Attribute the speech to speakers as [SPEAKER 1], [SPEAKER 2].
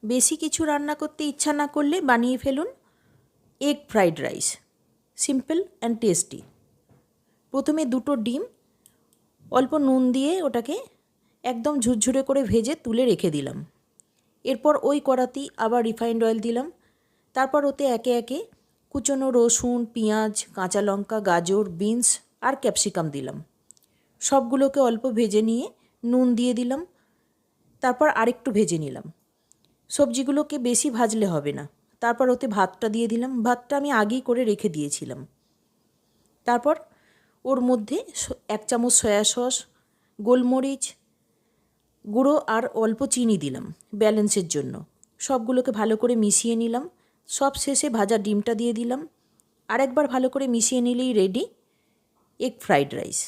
[SPEAKER 1] বেশি কিছু রান্না করতে ইচ্ছা না করলে বানিয়ে ফেলুন egg fried rice, simple and tasty. প্রথমে 2টো ডিম অল্প নুন দিয়ে ওটাকে একদম ঝুরঝুরে করে ভেজে তুলে রেখে দিলাম। এরপর ওই কড়াতেই আবার রিফাইন্ড অয়েল দিলাম। তারপর ওতে একে একে কুচনো রসুন, পেঁয়াজ, কাঁচা লঙ্কা, গাজর, বিনস আর ক্যাপসিকাম দিলাম। সবগুলোকে অল্প ভেজে নিয়ে নুন দিয়ে দিলাম। তারপর আরেকটু ভেজে নিলাম। সবজিগুলোকে বেশি ভাজলে হবে না। তারপর ওতে ভাতটা দিয়ে দিলাম। ভাতটা আমি আগেই করে রেখে দিয়েছিলাম। তারপর ওর মধ্যে 1 চামচ সয়া সস, গোলমরিচ গুঁড়ো আর অল্প চিনি দিলাম ব্যালেন্সের জন্য। সবগুলোকে ভালো করে মিশিয়ে নিলাম। সব শেষে ভাজা ডিমটা দিয়ে দিলাম। আরেকবার ভালো করে মিশিয়ে নিলেই রেডি এগ ফ্রাইড রাইস।